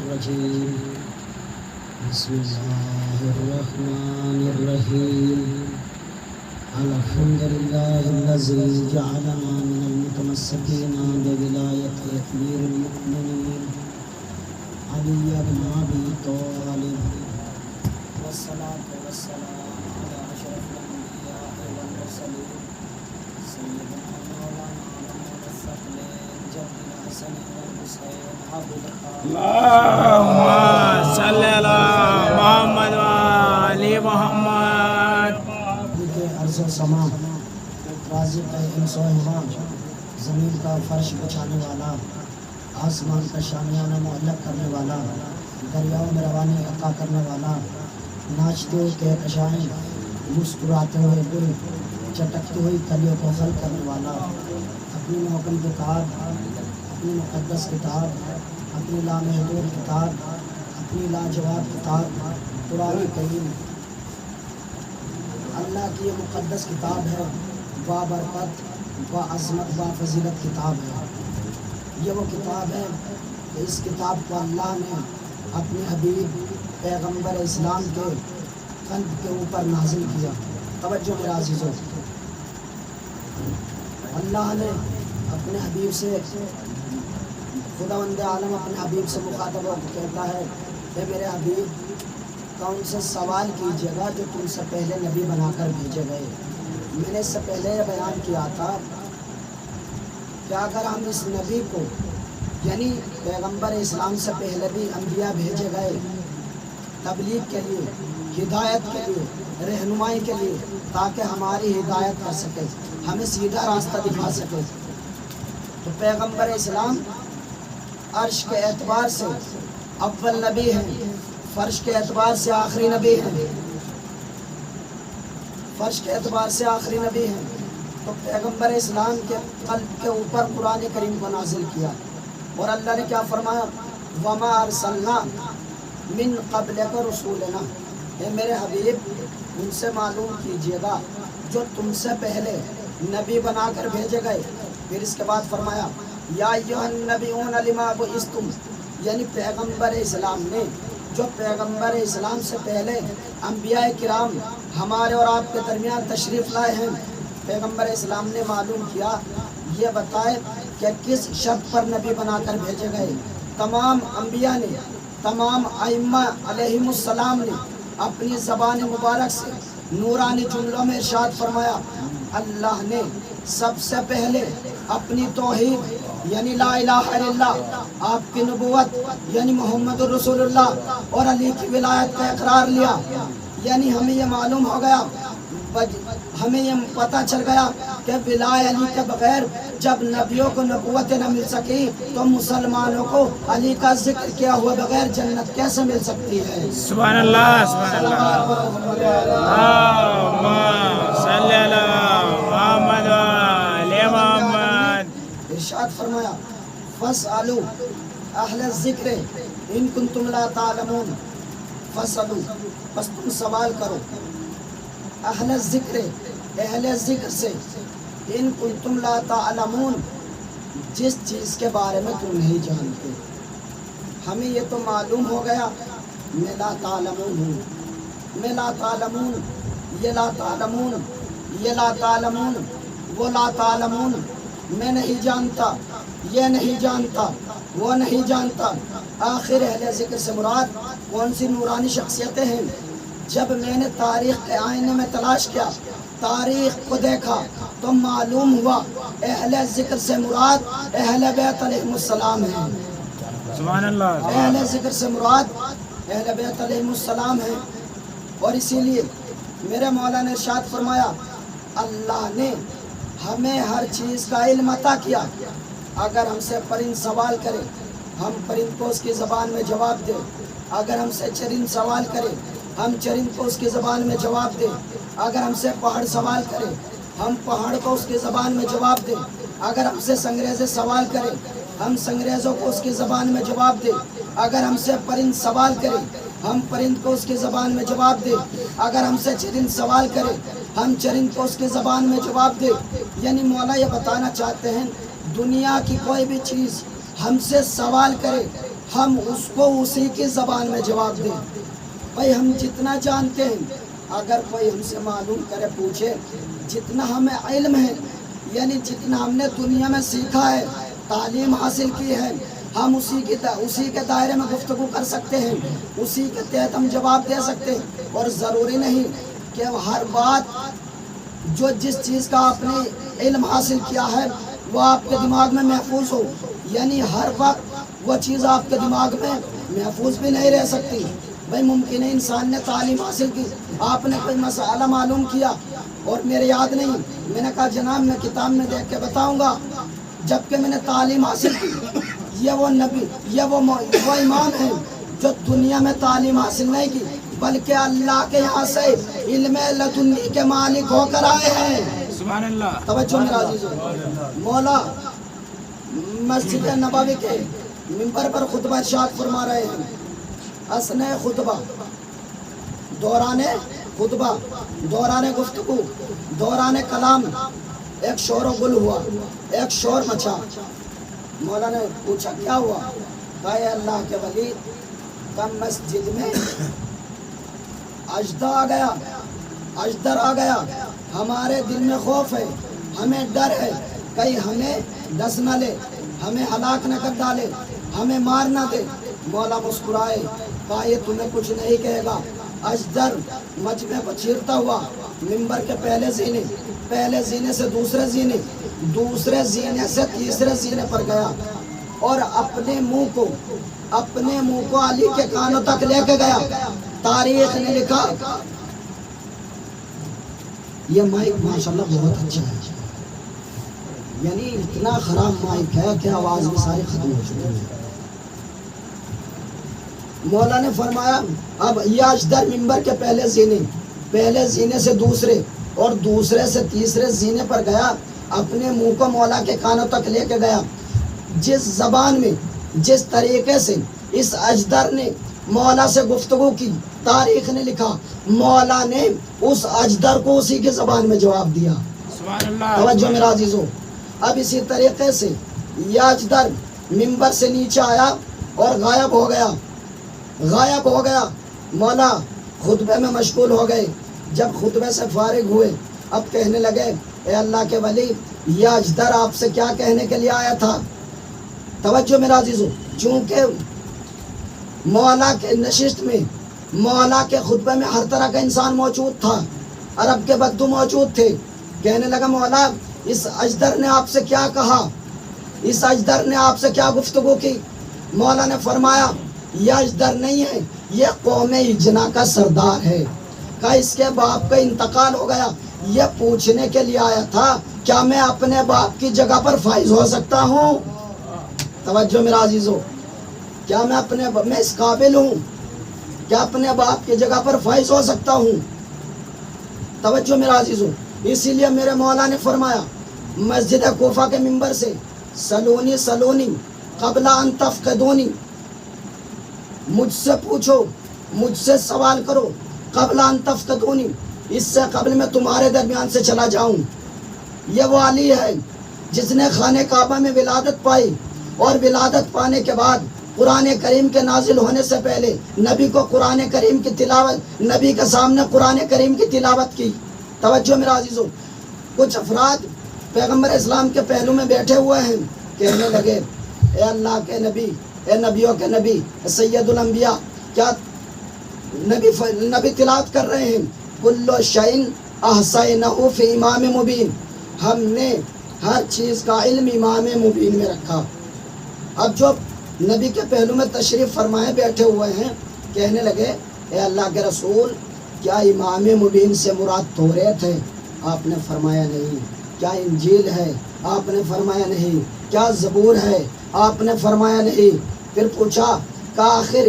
الرجيم بسم الله الرحمن الرحيم الحمد لله الذي جعلنا من المتمسكين بولاية أمير المؤمنين علي بن أبي طالب والصلاة والسلام على أشرف الأنبياء والمرسلين سيدنا مولانا محمد الثقلين جد الحسن والحسين عبد اللهم صل على محمد وآل محمد. عرض و سما رازق انس و حما زمین کا فرش بچھانے والا آسمان کا شامیانہ معلق کرنے والا دریاؤں میں روانی عطا کرنے والا ناچتے ہوئے کہکشائیں مسکراتے ہوئے گل چٹکتی ہوئی کلیوں کو حل کرنے والا اپنی محکم کتاب اپنی مقدس کتاب اپنی لامحدود کتاب اپنی لاجواب کتاب قرآن کریم اللہ کی یہ مقدس کتاب ہے، بابرکت عظمت فضیلت کتاب ہے۔ یہ وہ کتاب ہے کہ اس کتاب کو اللہ نے اپنے حبیب پیغمبر اسلام کے قلب کے اوپر نازل کیا۔ توجہ میرا عزیزو، اللہ نے اپنے حبیب سے خداوند عالم اپنے حبیب سے مخاطب ہو کے کہتا ہے کہ میرے حبیب کا ان سے سوال کیجیے گا جو تم سے پہلے نبی بنا کر بھیجے گئے۔ میں نے اس سے پہلے یہ بیان کیا تھا کہ اگر ہم اس نبی کو یعنی پیغمبر اسلام سے پہلے بھی انبیاء بھیجے گئے تبلیغ کے لیے، ہدایت کے لیے، رہنمائی کے لیے، تاکہ ہماری ہدایت کر سکے، ہمیں سیدھا راستہ دکھا سکے، تو پیغمبر اسلام عرش کے اعتبار سے اول نبی ہیں، فرش کے اعتبار سے آخری نبی ہیں، فرش کے اعتبار سے آخری نبی ہیں۔ تو پیغمبر اسلام کے قلب کے اوپر قرآن کریم کو نازل کیا اور اللہ نے کیا فرمایا، وَمَا أَرْسَلْنَا مِن قَبْلِكَ رُسُولًا، اے میرے حبیب ان سے معلوم کیجیے گا جو تم سے پہلے نبی بنا کر بھیجے گئے۔ پھر اس کے بعد فرمایا یا ایھا النبیون لما بعثتم، یعنی پیغمبر اسلام نے جو پیغمبر اسلام سے پہلے انبیاء کرام ہمارے اور آپ کے درمیان تشریف لائے ہیں، پیغمبر اسلام نے معلوم کیا، یہ بتائے کہ کس شرط پر نبی بنا کر بھیجے گئے۔ تمام انبیاء نے، تمام ائمہ علیہم السلام نے اپنی زبان مبارک سے نورانی جملوں میں ارشاد فرمایا، اللہ نے سب سے پہلے اپنی توحید یعنی لا الہ الا اللہ، آپ کی نبوت یعنی محمد رسول اللہ اور علی کی ولایت کا اقرار لیا۔ یعنی ہمیں یہ معلوم ہو گیا، ہمیں یہ پتہ چل گیا کہ ولایت علی کے بغیر جب نبیوں کو نبوت نہ مل سکی تو مسلمانوں کو علی کا ذکر کیا ہوا بغیر جنت کیسے مل سکتی ہے؟ سبحان اللہ، سبحان اللہ، اللہم صلی علی محمد وآل محمد۔ ارشاد فرمایا فاسألوا اہل الذکر ان کنتم لا تعلمون، فاسألوا بس تم سوال کرو، اہل الذکر اہل ذکر سے، ان کنتم لا تعلمون جس چیز کے بارے میں تم نہیں جانتے۔ ہمیں یہ تو معلوم ہو گیا میں لا تعلمون ہوں، میں لا تعلمون، یہ لا تعلمون، یہ لا تعلمون، وہ لا تعلمون، میں نہیں جانتا، یہ نہیں جانتا، وہ نہیں جانتا۔ آخر اہل ذکر سے مراد کون سی نورانی شخصیتیں ہیں؟ جب میں نے تاریخ کے آئینے میں تلاش کیا، تاریخ کو دیکھا تو معلوم ہوا اہل ذکر سے مراد اہل بیت علیہ السلام ہیں۔ سبحان اللہ، اہل ذکر سے مراد اہل بیت علیہ السلام ہیں۔ اور اسی لیے میرے مولا نے ارشاد فرمایا، اللہ نے ہمیں ہر چیز کا علم عطا کیا۔ اگر ہم سے پرند سوال کرے ہم پرند کو اس کی زبان میں جواب دیں، اگر ہم سے چرند سوال کرے ہم چرند کو اس کی زبان میں جواب دیں، اگر ہم سے پہاڑ سوال کرے ہم پہاڑ کو اس کی زبان میں جواب دیں، اگر ہم سے سنگریزے سوال کرے ہم سنگریزوں کو اس کی زبان میں جواب دیں، اگر ہم سے پرند سوال کرے ہم پرند کو اس کی زبان میں جواب دیں، اگر ہم سے چرند سوال کرے ہم چرند کو اس کی زبان میں جواب دیں۔ یعنی مولا یہ بتانا چاہتے ہیں دنیا کی کوئی بھی چیز ہم سے سوال کرے ہم اس کو اسی کی زبان میں جواب دیں. بھائی ہم جتنا جانتے ہیں اگر کوئی ہم سے معلوم کرے پوچھے جتنا ہمیں علم ہے یعنی جتنا ہم نے دنیا میں سیکھا ہے تعلیم حاصل کی ہے ہم اسی کے دائرے میں گفتگو کر سکتے ہیں اسی کے تحت ہم جواب دے سکتے ہیں. اور ضروری نہیں کہ ہر بات جو جس چیز کا آپ نے علم حاصل کیا ہے وہ آپ کے دماغ میں محفوظ ہو یعنی ہر وقت وہ چیز آپ کے دماغ میں محفوظ بھی نہیں رہ سکتی. بھائی ممکن ہے انسان نے تعلیم حاصل کی آپ نے کوئی مسئلہ معلوم کیا اور میرے یاد نہیں میں نے کہا جناب میں کتاب میں دیکھ کے بتاؤں گا جبکہ میں نے تعلیم حاصل کی. یہ وہ نبی یہ وہ امام ہیں جو دنیا میں تعلیم حاصل نہیں کی بلکہ اللہ کے یہاں سے علم لدنی کے مالک ہو کر آئے ہیں. سبحان اللہ. توجہ میرا عزیزو مولا مسجد نبوی کے منبر پر خطبہ ارشاد فرما رہے ہیں. اثناء خطبہ دوران گفتگو دوران کلام ایک شور و گل ہوا ایک شور مچا. مولا نے پوچھا کیا ہوا؟ کہا اے اللہ کے ولی کم مسجد میں اجدر آ گیا ہمارے دل میں خوف ہے ہمیں ڈر ہے کہیں ہمیں ڈس نہ لے ہمیں ہلاک نہ کر ڈالے ہمیں مار نہ دے. مولا مسکرائے کہا یہ تمہیں کچھ نہیں کہے گا. اجدر مجمع کو چیرتا ہوا منبر کے پہلے زینے سے دوسرے زینے سے تیسرے زینے پر گیا اور اپنے منہ کو علی کے کانوں تک لے کے گیا. تاریخ نے لکھا یہ مائک ماشاءاللہ بہت اچھا ہے یعنی اتنا خراب مائک ہے کہ آواز بھی ساری ختم ہو چکی ہے. مولا نے فرمایا اب یہ اجدر منبر کے پہلے زینے سے دوسرے اور دوسرے سے تیسرے زینے پر گیا اپنے منہ کو مولا کے کانوں تک لے کے گیا. جس زبان میں جس طریقے سے اس اجدر نے مولا سے گفتگو کی تاریخ نے لکھا مولا نے اس اجدر کو اسی کی زبان میں جواب دیا. سبحان اللہ. توجہ میرا عزیزو اب اسی طریقے سے یہ اجدر منبر سے نیچے آیا اور غائب ہو گیا. مولا خطبے میں مشغول ہو گئے. جب خطبے سے فارغ ہوئے اب کہنے لگے اے اللہ کے ولی یہ اجدر آپ سے کیا کہنے کے لیے آیا تھا. توجہ میرا عزیزو چونکہ مولا کے نشست میں مولا کے خطبے میں ہر طرح کا انسان موجود تھا عرب کے بدو موجود تھے. کہنے لگا مولا اس اجدر نے آپ سے کیا کہا اس اجدر نے آپ سے کیا گفتگو کی. مولا نے فرمایا یہ اجدر نہیں ہے یہ قوم اجنا کا سردار ہے. کہا اس کے باپ کا انتقال ہو گیا یہ پوچھنے کے لیے آیا تھا کیا میں اپنے باپ کی جگہ پر فائز ہو سکتا ہوں. توجہ میرا عزیزو کیا میں اس قابل ہوں کیا اپنے باپ کی جگہ پر فائز ہو سکتا ہوں. توجہ میرا عزیزو اسی لیے میرے مولا نے فرمایا مسجد کوفہ کے منبر سے سلونی قبل ان تفقدونی مجھ سے پوچھو مجھ سے سوال کرو قبل ان تفقدونی اس سے قبل میں تمہارے درمیان سے چلا جاؤں. یہ وہ علی ہے جس نے خانہ کعبہ میں ولادت پائی اور ولادت پانے کے بعد قرآن کریم کے نازل ہونے سے پہلے نبی کو قرآن کریم کی تلاوت نبی کے سامنے قرآن کریم کی تلاوت کی. توجہ میرا عزیزو کچھ افراد پیغمبر اسلام کے پہلو میں بیٹھے ہوئے ہیں کہنے لگے اے اللہ کے نبی اے نبیوں کے نبی سید الانبیاء کیا نبی تلاوت کر رہے ہیں کل شیء احصینہ فی امام مبین ہم نے ہر چیز کا علم امام مبین میں رکھا. اب جو نبی کے پہلو میں تشریف فرمائے بیٹھے ہوئے ہیں کہنے لگے اے اللہ کے رسول کیا امام مبین سے مراد توریت ہے؟ آپ نے فرمایا نہیں. کیا انجیل ہے؟ آپ نے فرمایا نہیں. کیا زبور ہے؟ آپ نے فرمایا نہیں. پھر پوچھا کہ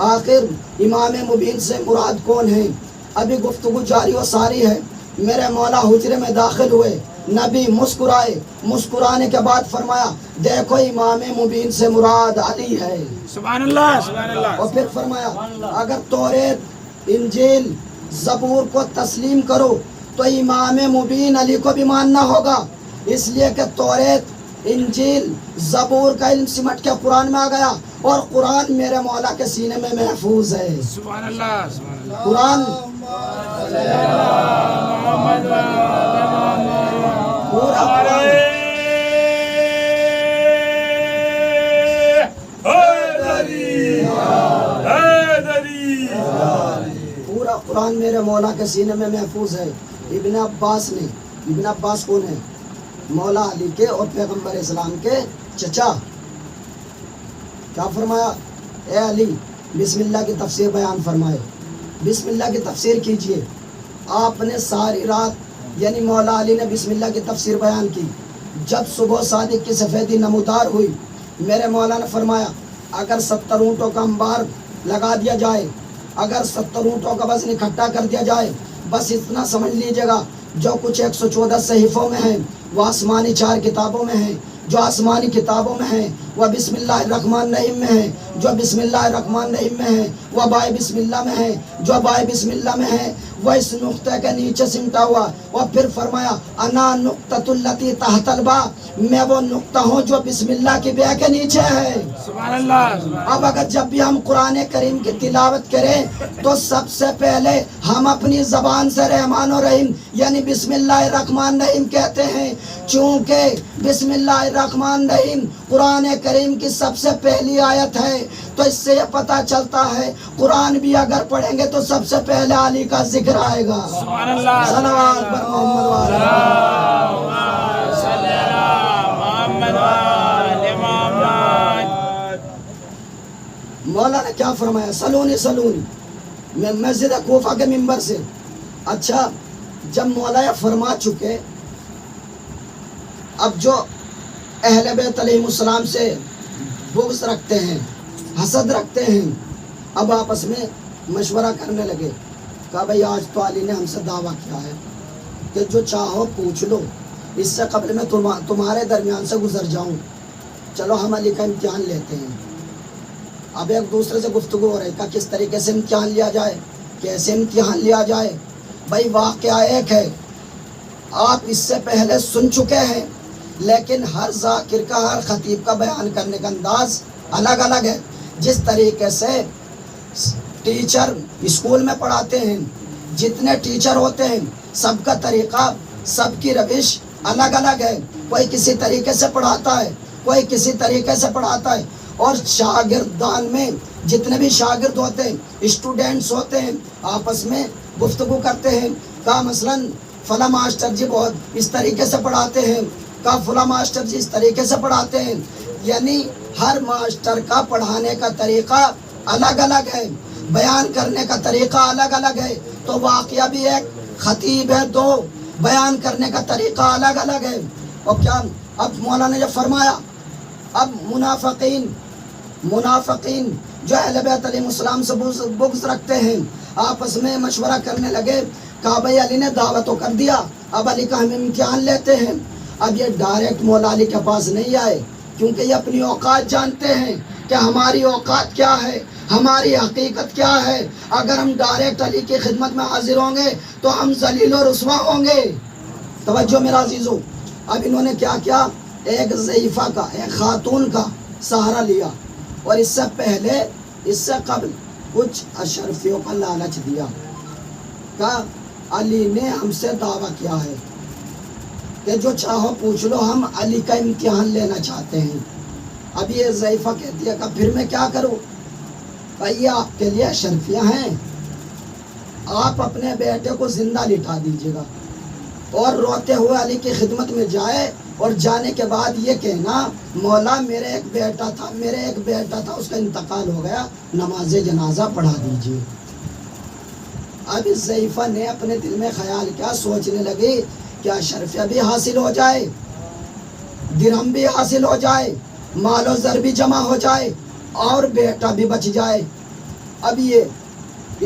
آخر امام مبین سے مراد کون ہے؟ ابھی گفتگو جاری و ساری ہے. میرے مولا حجرے میں داخل ہوئے نبی مسکرائے مسکرانے کے بعد فرمایا دیکھو امام مبین سے مراد علی ہے. سبحان اللہ سبحان اللہ. اور پھر فرمایا اگر توریت انجیل زبور کو تسلیم کرو تو امام مبین علی کو بھی ماننا ہوگا اس لیے کہ توریت انجیل زبور کا علم سمٹ کے قرآن میں آ گیا، اور قرآن میرے مولا کے سینے میں محفوظ ہے۔ سبحان اللہ سبحان اللہ قرآن محمد پورا قرآن پورا قرآن میرے مولا کے سینے میں محفوظ ہے۔ ابن عباس کون ہے؟ مولا علی کے اور پیغمبر اسلام کے چچا۔ کیا فرمایا؟ اے علی بسم اللہ کی تفسیر بیان فرمائے، بسم اللہ کی تفسیر کیجئے۔ آپ نے ساری رات یعنی مولا علی نے بسم اللہ کی تفسیر بیان کی۔ جب صبح صادق کی سفیدی نمودار ہوئی، میرے مولا نے فرمایا اگر 70 اونٹوں کا انبار لگا دیا جائے، اگر 70 اونٹوں کا وزن اکٹھا کر دیا جائے، بس اتنا سمجھ لیجیے گا جو کچھ 114 صحیفوں میں ہیں وہ آسمانی 4 کتابوں میں ہیں، جو آسمانی کتابوں میں ہیں وہ بسم اللہ الرحمن الرحیم میں ہیں، جو بسم اللہ الرحمن الرحیم میں ہیں وہ بائے بسم اللہ میں ہیں، جو بائے بسم اللہ میں ہیں وہ اس نقطے کے نیچے سمٹا ہوا۔ اور پھر فرمایا انا نقطۃ التی تحت الباء، میں وہ نقطہ ہوں جو بسم اللہ کی بے کے نیچے ہے۔ سبحان اللہ اب اگر جب بھی ہم قرآن کریم کی تلاوت کریں تو سب سے پہلے ہم اپنی زبان سے رحمان و رحیم یعنی بسم اللہ الرحمن الرحیم کہتے ہیں، چونکہ بسم اللہ الرحمن الرحیم قرآن کریم کی سب سے پہلی آیت ہے۔ تو اس سے یہ پتہ چلتا ہے قرآن بھی اگر پڑھیں گے تو سب سے پہلے علی کا ذکر آئے گا۔ سبحان اللہ صلوات بر محمد وعلی صلی اللہ محمد وعلی محمد۔ مولا نے کیا فرمایا؟ سلونی سلونی، میں مسجد کوفہ کے ممبر سے۔ اچھا جب مولا یہ فرما چکے، اب جو اہل بیت علیہ السلام سے بغض رکھتے ہیں، حسد رکھتے ہیں، اب آپس میں مشورہ کرنے لگے۔ کہا بھئی آج تو علی نے ہم سے دعویٰ کیا ہے کہ جو چاہو پوچھ لو، اس سے قبل میں تمہارے درمیان سے گزر جاؤں، چلو ہم علی کا امتحان لیتے ہیں۔ اب ایک دوسرے سے گفتگو ہو رہی کہ کس طریقے سے امتحان لیا جائے، کیسے امتحان لیا جائے۔ بھائی واقعہ ایک ہے، آپ اس سے پہلے سن چکے ہیں، لیکن ہر ذاکر کا ہر خطیب کا بیان کرنے کا انداز الگ الگ ہے۔ جس طریقے سے ٹیچر اسکول میں پڑھاتے ہیں، جتنے ٹیچر ہوتے ہیں سب کا طریقہ، سب کی روش الگ الگ ہے۔ کوئی کسی طریقے سے پڑھاتا ہے، کوئی کسی طریقے سے پڑھاتا ہے، اور شاگردان میں جتنے بھی شاگرد ہوتے ہیں، اسٹوڈنٹس ہوتے ہیں، آپس میں گفتگو کرتے ہیں۔ کہا مثلاً فلاں ماسٹر جی بہت اس طریقے سے پڑھاتے ہیں، کہا فلاں ماسٹر جی اس طریقے سے پڑھاتے ہیں، یعنی ہر ماسٹر کا پڑھانے کا طریقہ الگ الگ ہے، بیان کرنے کا طریقہ الگ الگ ہے۔ تو واقعہ بھی ایک خطیب ہے، دو بیان کرنے کا طریقہ الگ الگ ہے۔ اور کیا اب مولانا نے جب فرمایا اب منافقین جو اہل بیت علیہ السلام سے بغض رکھتے ہیں آپس میں مشورہ کرنے لگے۔ کہا بھئی علی نے دعوت تو کر دیا، اب علی کا ہم امتحان لیتے ہیں۔ اب یہ ڈائریکٹ مولا علی کے پاس نہیں آئے، کیونکہ یہ اپنی اوقات جانتے ہیں کہ ہماری اوقات کیا ہے، ہماری حقیقت کیا ہے۔ اگر ہم ڈائریکٹ علی کی خدمت میں حاضر ہوں گے تو ہم ذلیل و رسوا ہوں گے۔ توجہ میرا عزیزو، اب انہوں نے کیا کیا؟ ایک ضعیفہ کا، ایک خاتون کا سہارا لیا، اور اس سے پہلے، اس سے قبل کچھ اشرفیوں کا لالچ دیا۔ کہا علی نے ہم سے دعویٰ کیا ہے کہ جو چاہو پوچھ لو، ہم علی کا امتحان لینا چاہتے ہیں۔ اب یہ ضعیفہ کہتی ہے کہ پھر میں کیا کروں؟ بھائی یہ آپ کے لیے اشرفیاں ہیں، آپ اپنے بیٹے کو زندہ لٹا دیجیے گا اور روتے ہوئے علی کی خدمت میں جائے، اور جانے کے بعد یہ کہنا مولا میرے ایک بیٹا تھا اس کا انتقال ہو گیا، نماز جنازہ پڑھا دیجیے۔ اب اس ضعیفہ نے اپنے دل میں خیال کیا، سوچنے لگی کہ اشرفیہ بھی حاصل ہو جائے، درہم بھی حاصل ہو جائے، مال و زر بھی جمع ہو جائے، اور بیٹا بھی بچ جائے۔ اب یہ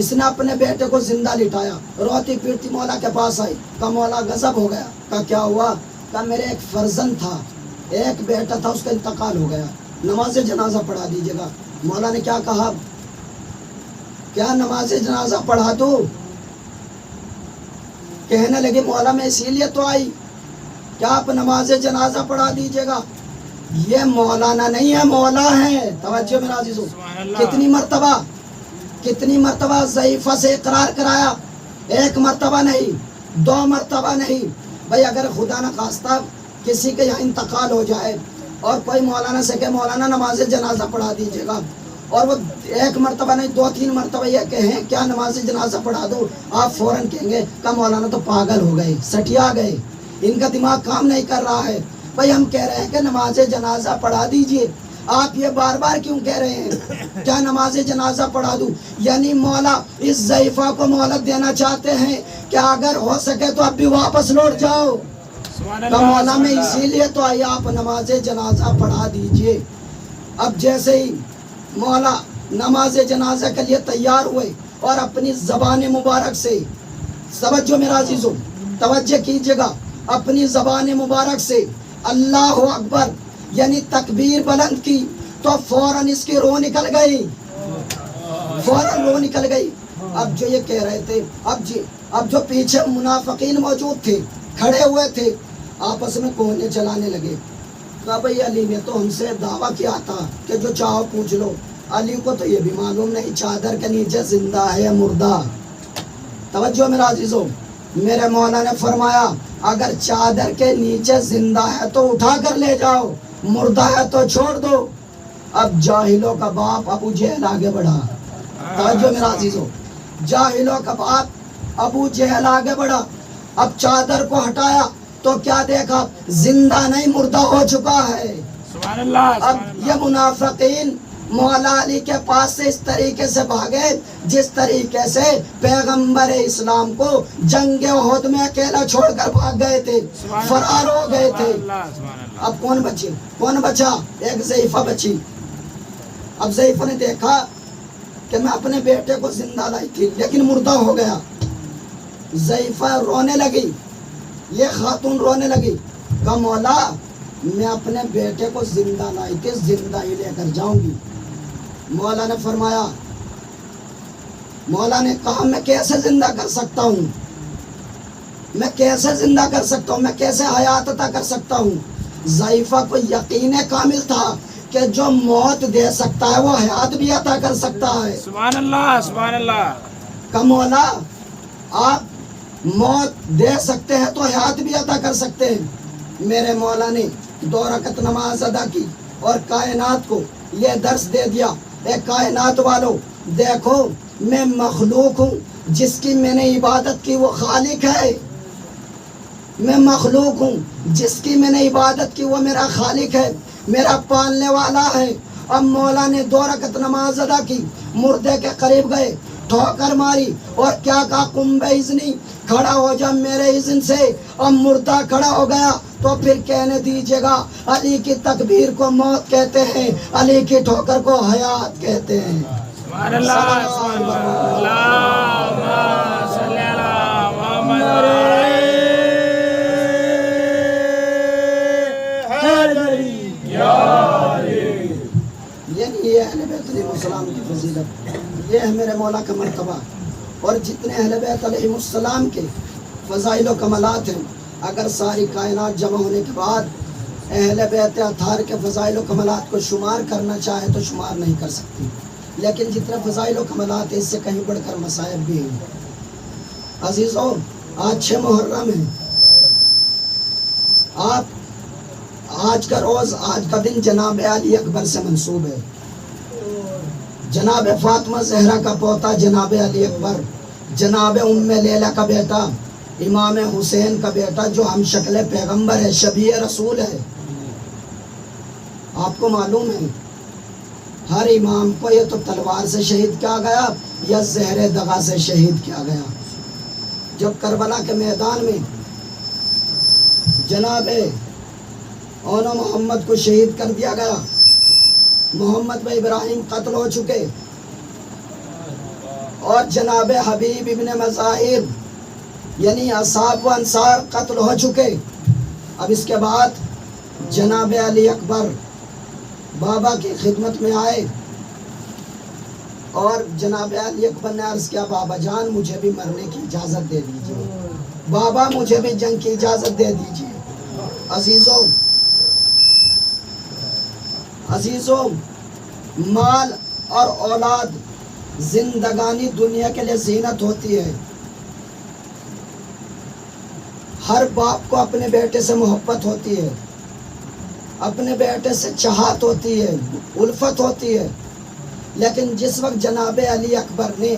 اس نے اپنے بیٹے کو زندہ لٹایا، روتی پیٹتی مولا کے پاس آئی۔ کہا مولا غضب ہو گیا۔ کہا کیا ہوا؟ کہا میرے ایک فرزند تھا، ایک بیٹا تھا، اس کا انتقال ہو گیا، نماز جنازہ پڑھا دیجیے گا۔ مولا نے کیا کہا؟ کیا نماز جنازہ پڑھا دوں؟ کہنے لگے مولا میں اسی لیے تو آئی، کیا آپ نماز جنازہ پڑھا دیجیے گا؟ یہ مولانا نہیں ہے، مولا ہے. توجہ میرا عزیزو. سبحان اللہ. کتنی مرتبہ ضعیفہ سے اقرار کرایا. ایک مرتبہ نہیں، 2 مرتبہ نہیں. بھائی اگر خدا نہ خواستہ کسی کے یہاں انتقال ہو جائے اور کوئی مولانا سے کہ مولانا نماز جنازہ پڑھا دیجیے گا، اور وہ 1 مرتبہ نہیں 2-3 مرتبہ یہ کہیں کیا نماز جنازہ پڑھا دو، آپ فوراً کہیں گے کہ مولانا تو پاگل ہو گئے، سٹیا گئے، ان کا دماغ کام نہیں کر رہا ہے. بھائی ہم کہہ رہے ہیں کہ نماز جنازہ پڑھا دیجیے، آپ یہ بار بار کیوں کہہ رہے ہیں کیا نماز جنازہ پڑھا دوں؟ یعنی مولا اس ضعیفہ کو مہلت دینا چاہتے ہیں کہ اگر ہو سکے تو اب بھی واپس لوٹ جاؤ. سبحان تو اللہ. مولا میں سبحان اسی لیے تو آئیے آپ نماز جنازہ پڑھا دیجیے. اب جیسے ہی مولا نماز جنازہ کے لیے تیار ہوئے اور اپنی زبان مبارک سے، توجہ میرا عزیزو توجہ کیجیے گا، اپنی زبان مبارک سے اللہ اکبر یعنی تکبیر بلند کی تو فوراً اس کی روح نکل گئی، فوراً روح نکل گئی. اب جو یہ کہہ رہے تھے، اب جو پیچھے منافقین موجود تھے، کھڑے ہوئے تھے، آپس میں کونے چلانے لگے. کہا بھئی علی نے تو ہم سے دعویٰ کیا تھا کہ جو چاہو پوچھ لو. علی کو تو یہ بھی معلوم نہیں چادر کے نیچے زندہ ہے یا مردہ. توجہ میرا عزیزو، میرے مولا نے فرمایا اگر چادر کے نیچے زندہ ہے تو اٹھا کر لے جاؤ، مردہ ہے تو چھوڑ دو. اب جاہلوں کا باپ ابو جہل آگے بڑھا. توجہ میرا عزیزو، جاہلوں کا باپ ابو جہل آگے بڑھا. اب چادر کو ہٹایا تو کیا دیکھا؟ زندہ نہیں، مردہ ہو چکا ہے. سبحان اللہ. اب یہ منافقین مولا علی کے پاس سے اس طریقے سے بھاگے جس طریقے سے پیغمبر اسلام کو جنگ احد میں اکیلا چھوڑ کر بھاگ گئے تھے، فرار ہو گئے تھے. اب کون بچا؟ ایک ضعیفہ بچی. اب ضعیفہ نے دیکھا کہ میں اپنے بیٹے کو زندہ لائی تھی لیکن مردہ ہو گیا. ضعیفہ رونے لگی، یہ خاتون رونے لگی. کہا مولا میں اپنے بیٹے کو زندہ لائی تھی، زندہ ہی لے کر جاؤں گی. مولا نے فرمایا، مولا نے کہا میں کیسے زندہ کر سکتا ہوں، میں کیسے زندہ کر سکتا ہوں، میں کیسے حیات عطا کر سکتا ہوں. ضعیفہ کو یقین کامل تھا کہ جو موت دے سکتا ہے وہ حیات بھی عطا کر سکتا ہے. سبحان اللہ. سبحان اللہ. کہ مولا آپ موت دے سکتے ہیں تو حیات بھی عطا کر سکتے ہیں. میرے مولا نے 2 رکعت نماز ادا کی اور کائنات کو یہ درس دے دیا، اے کائنات والو دیکھو میں مخلوق ہوں، جس کی میں نے عبادت کی وہ خالق ہے. میں مخلوق ہوں، جس کی میں نے عبادت کی وہ میرا خالق ہے، میرا پالنے والا ہے. اب مولا نے 2 رکعت نماز ادا کی، مردے کے قریب گئے، ٹھوکر ماری اور کیا کہا قم باذنی، کھڑا ہو جا میرے اذن سے. اب مردہ کھڑا ہو گیا تو پھر کہنے دیجیے گا علی کی تکبیر کو موت کہتے ہیں، علی کی ٹھوکر کو حیات کہتے ہیں. سبحان اللہ. سبحان اللہ. اللہم صلی علی محمد. یعنی یہ اہل بیت علیہ السلام کی فضیلت، یہ ہے میرے مولا کا مرتبہ. اور جتنے اہل بیت علیہ السلام کے فضائل و کمالات ہیں، اگر ساری کائنات جمع ہونے کے بعد اہل بیت اطہار کے فضائل و کمالات کو شمار کرنا چاہے تو شمار نہیں کر سکتی. لیکن جتنے فضائل و کمالات ہیں اس سے کہیں بڑھ کر مصائب بھی ہیں. عزیزوں آج 6 محرم ہے. آج کا روز، آج کا دن جناب علی اکبر سے منسوب ہے. جناب فاطمہ زہرا کا پوتا جناب علی اکبر، جناب ام لیلہ کا بیٹا، امام حسین کا بیٹا جو ہم شکل پیغمبر ہے، شبیہ رسول ہے. آپ کو معلوم ہے ہر امام کو یہ تو تلوار سے شہید کیا گیا یا زہر دغا سے شہید کیا گیا. جب کربلا کے میدان میں جناب اون محمد کو شہید کر دیا گیا، محمد و ابراہیم قتل ہو چکے اور جناب حبیب ابن مظاہر یعنی اصحاب و انصار قتل ہو چکے. اب اس کے بعد جناب علی اکبر بابا کی خدمت میں آئے اور جناب علی اکبر نے عرض کیا بابا جان مجھے بھی مرنے کی اجازت دے دیجیے، بابا مجھے بھی جنگ کی اجازت دے دیجیے. عزیزوں عزیزوں، مال اور اولاد زندگانی دنیا کے لیے زینت ہوتی ہے. ہر باپ کو اپنے بیٹے سے محبت ہوتی ہے، اپنے بیٹے سے چاہت ہوتی ہے، الفت ہوتی ہے. لیکن جس وقت جناب علی اکبر نے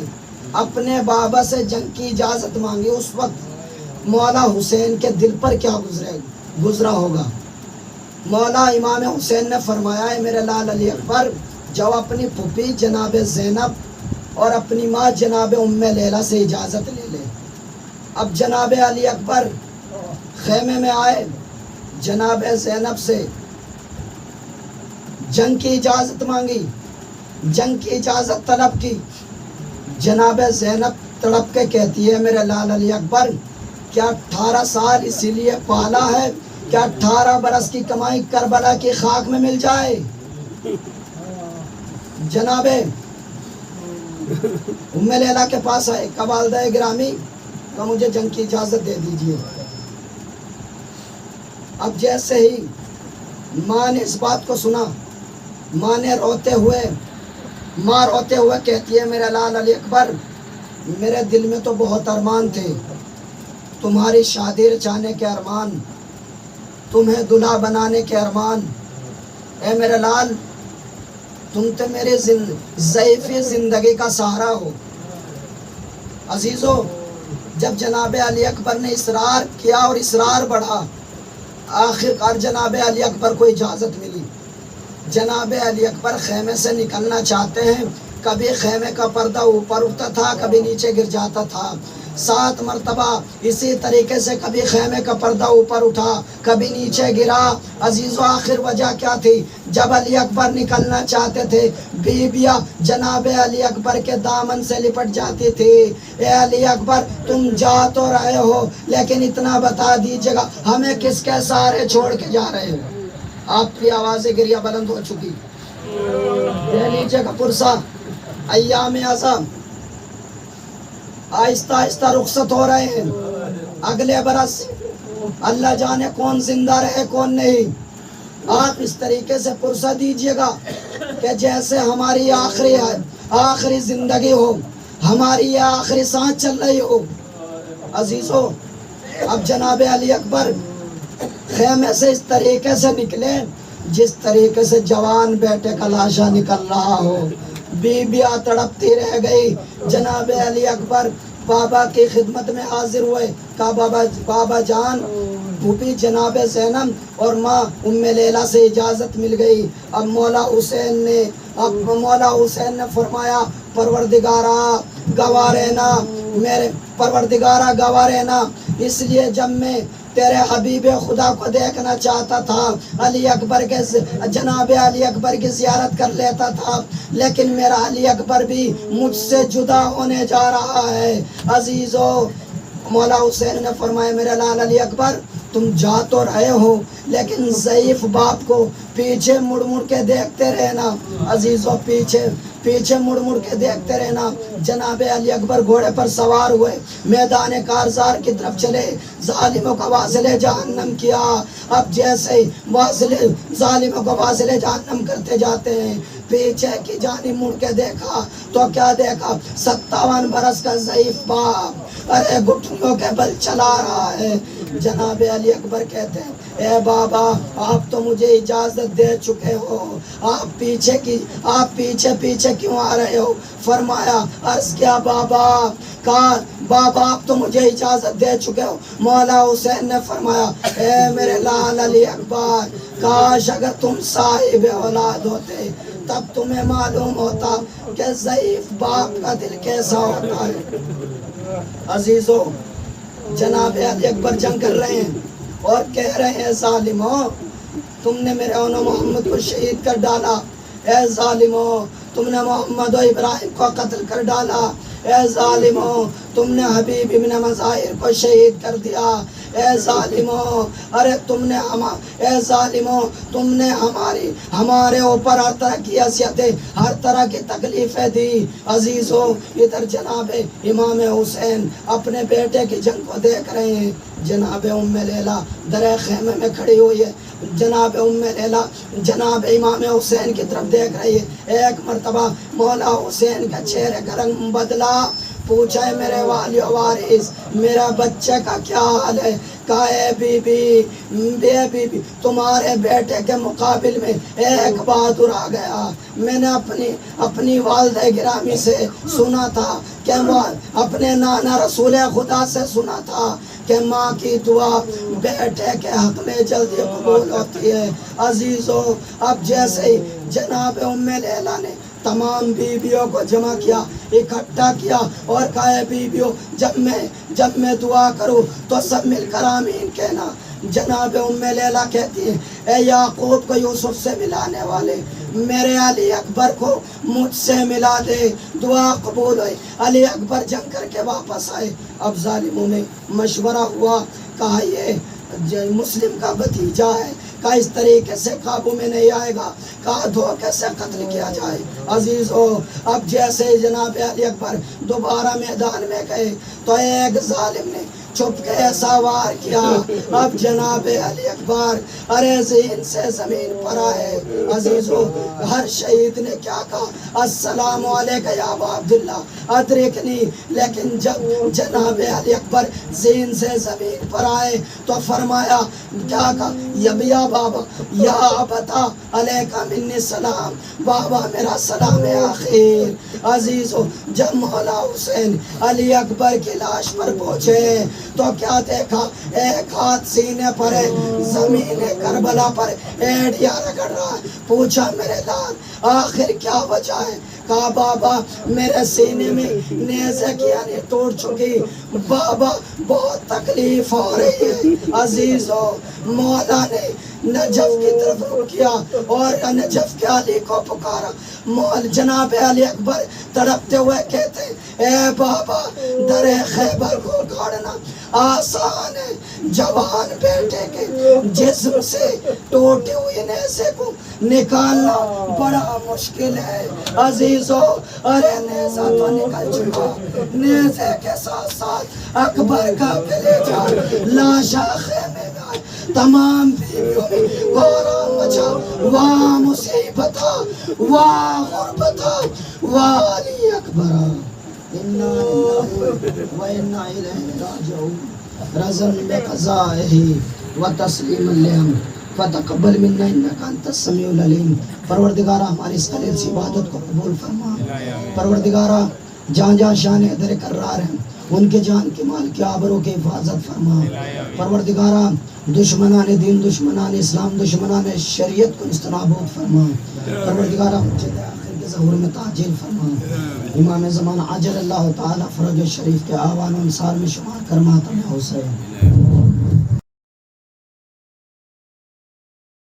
اپنے بابا سے جنگ کی اجازت مانگی، اس وقت مولا حسین کے دل پر کیا گزرا ہوگا. مولا امام حسین نے فرمایا ہے میرے لال علی اکبر، جو اپنی پھوپھی جناب زینب اور اپنی ماں جناب ام لیلہ سے اجازت لے لے. اب جناب علی اکبر خیمے میں آئے، جناب زینب سے جنگ کی اجازت مانگی، جنگ کی اجازت طلب کی. جناب زینب تڑپ کے کہتی ہے میرے لال علی اکبر، کیا 18 سال اسی لیے پالا ہے، کیا 18 برس کی کمائی کربلا کی خاک میں مل جائے. جناب ام لیلہ کے پاس آئے، کہا والدہ گرامی تو مجھے جنگ کی اجازت دے دیجئے. اب جیسے ہی ماں نے اس بات کو سنا، ماں روتے ہوئے کہتی ہے میرے لال علی اکبر، میرے دل میں تو بہت ارمان تھے، تمہاری شادی رچانے کے ارمان، تمہیں دلہا بنانے کے ارمان. اے میرے لال، تم تو میرے ضعیفی زندگی کا سہارا ہو. عزیزو، جب جناب علی اکبر نے اصرار کیا اور اصرار بڑھا، آخر کار جناب علی اکبر کو اجازت ملی. جناب علی اکبر خیمے سے نکلنا چاہتے ہیں، کبھی خیمے کا پردہ اوپر اٹھتا تھا، کبھی نیچے گر جاتا تھا. 7 مرتبہ اسی طریقے سے کبھی خیمے کا پردہ اوپر اٹھا، کبھی نیچے گرا. عزیزو، آخر وجہ کیا تھی؟ جب علی اکبر نکلنا چاہتے تھے، بیویاں جناب علی اکبر کے دامن سے لپٹ جاتی تھی. اے علی اکبر، تم جا تو رہے ہو، لیکن اتنا بتا دیجیے گا ہمیں کس کے سہارے چھوڑ کے جا رہے ہو. آپ کی آوازیں گریہ بلند ہو چکی. دے لیجیے گا پرسہ. ایام اعظم آہستہ آہستہ رخصت ہو رہے ہیں. اگلے برس اللہ جانے کون زندہ رہے کون نہیں. آپ اس طریقے سے پرسہ دیجیے گا کہ جیسے ہماری آخری زندگی ہو، ہماری یہ آخری سانس چل رہی ہو. عزیزو، اب جناب علی اکبر خیمے سے اس طریقے سے نکلے جس طریقے سے جوان بیٹے کا لاشا نکل رہا ہو. بیویاں تڑپتی رہ گئی. جناب علی اکبر بابا کی خدمت میں حاضر ہوئے، کہا بابا جان، پھوپھی جناب زینب اور ماں ام لیلہ سے اجازت مل گئی. اب مولا حسین نے فرمایا پروردگارا گواہ رہنا، میرے پروردگارا گواہ رہنا، اس لیے جب میں تیرے حبیب خدا کو دیکھنا چاہتا تھا، جناب علی اکبر کی زیارت کر لیتا تھا، لیکن میرا علی اکبر بھی مجھ سے جدا ہونے جا رہا ہے. عزیزو، مولا حسین نے فرمایا میرے لال علی اکبر، تم جا تو رہے ہو، لیکن ضعیف باپ کو پیچھے مڑ مڑ کے دیکھتے رہنا. عزیزو، پیچھے مڑ مڑ کے دیکھتے رہنا. جناب علی اکبر گھوڑے پر سوار ہوئے، میدان کارزار کی طرف چلے، ظالموں کا واصل جہنم کیا. اب جیسے ظالموں کو واصل جہنم کرتے جاتے ہیں، پیچھے کی جانب مڑ کے دیکھا تو کیا دیکھا؟ 57 برس کا ضعیف باپ، ارے گھٹنوں کے بل چلا رہا ہے. جناب علی اکبر کہتے ہیں اے بابا، آپ تو مجھے اجازت دے چکے ہو، آپ پیچھے کیوں آ رہے ہو؟ فرمایا، عرض کیا بابا، کہا بابا آپ تو مجھے اجازت دے چکے ہو. مولا حسین نے فرمایا اے میرے لال علی اکبر، کاش اگر تم صاحب اولاد ہوتے تب تمہیں معلوم ہوتا کہ ضعیف باپ کا دل کیسا ہوتا ہے. عزیزو، جناب علی اکبر جنگ کر رہے ہیں اور کہہ رہے ہیں ظالموں، تم نے میرے اون محمد کو شہید کر ڈالا. اے ظالموں، تم نے محمد و ابراہیم کو قتل کر ڈالا. اے ظالموں، تم نے حبیب ابن مظاہر کو شہید کر دیا. اے ظالموں، اے ظالموں، تم نے ہمارے اوپر ہر طرح کی اذیتیں، ہر طرح کی تکلیفیں دی. عزیزوں، ادھر جناب امام حسین اپنے بیٹے کی جنگ کو دیکھ رہے ہیں. جناب ام لیلہ در خیمے میں کھڑی ہوئی ہے. جناب ام لیلا جناب امام حسین کی طرف دیکھ رہی ہے۔ ایک مرتبہ مولا حسین کا چہرے کا رنگ بدلا، پوچھا ہے میرے والی وارث میرا بچے کا کیا حال ہے؟ کہا اے بی بی تمہارے بیٹے کے مقابل میں ایک بہادر آ گیا۔ میں نے اپنی والدہ گرامی سے سنا تھا کہ اپنے نانا رسول خدا سے سنا تھا کہ ماں کی دعا بیٹے کے حق میں جلدی قبول ہوتی ہے۔ عزیزو اب جیسے ہی جناب ام لیلا نے تمام بیویوں کو جمع کیا، اکٹھا کیا اور کہا اے بیویوں جب میں دعا کروں تو سب مل کر آمین کہنا۔ جناب ام لیلا کہتی ہے اے یعقوب کو یوسف سے ملانے والے، میرے علی اکبر کو مجھ سے ملا دے، دعا قبول ہوئی۔ علی اکبر جنگ کر کے واپس آئے۔ اب ظالموں میں مشورہ ہوا، کہا یہ مسلم کا بھتیجا ہے، کہا اس طریقے سے قابو میں نہیں آئے گا، کہا دھوکے سے قتل کیا جائے۔ عزیزو اب جیسے جناب علی اکبر دوبارہ میدان میں گئے تو ایک ظالم نے چھپ کے ایسا وار کیا، اب جناب علی اکبر ارے ذہن سے زمین پر آئے۔ عزیزو ہر شہید نے کیا کہا؟ السلام علیکہ یا ابا عبداللہ ادرکنی، لیکن جب جناب علی اکبر ذہن سے زمین پر آئے تو فرمایا کیا کہا؟ یا بابا یا ابتا علیکہ منی سلام، بابا میرا سلام ہے آخر۔ عزیزو جب مولا حسین علی اکبر کی لاش پر پہنچے تو کیا دیکھا؟ ایک ہاتھ سینے پر ہے، زمین کربلا پر ایڑیا رگڑ رہا ہے۔ پوچھا میرے لال آخر کیا وجہ ہے؟ کہا بابا میرے سینے میں نیزے کی یعنی ٹوٹ چکی، بابا بہت تکلیف ہو رہی ہے۔ عزیزو مولا نے نجف کی طرف رخ کیا اور نجف کے علی کو پکارا۔ جناب علی اکبر تڑپتے ہوئے کہتے اے بابا در خیبر کو گاڑنا آسان ہے، جوان بیٹے کے جسم سے ٹوٹی ہوئی نیزے کو نکالنا بڑا مشکل ہے۔ عزیزو ارے نیزہ تو نکل چکا، نیزے کے ساتھ ساتھ اکبر کا کلیجہ لاشا خیمے میں آئے۔ تمام بیویوں میں گورا مچا، واہ مصیبتا واہ غربتا واہ علی اکبر انا للہ و انا الیہ راجعون رضا بقضائہ و تسلیما لہم فتقبل منا انک انت السمیع العلیم۔ پروردگارہ ہماری اس قلیل سی عبادت کو قبول فرما۔ پروردگارہ جہاں جہاں شان حیدر کرار ہیں ان کے جان کے مال کے آبروں کی حفاظت فرما۔ پروردگارہ دشمنان دین، دشمنان اسلام، دشمنان شریعت کو نستنابود فرما۔ پروردگارہ مجھے آخر کے ظہور میں تعجیل فرما۔ امام زمان عجل اللہ تعالی فرج شریف کے آوان و انصار میں شمار کرما تمہیں حسین۔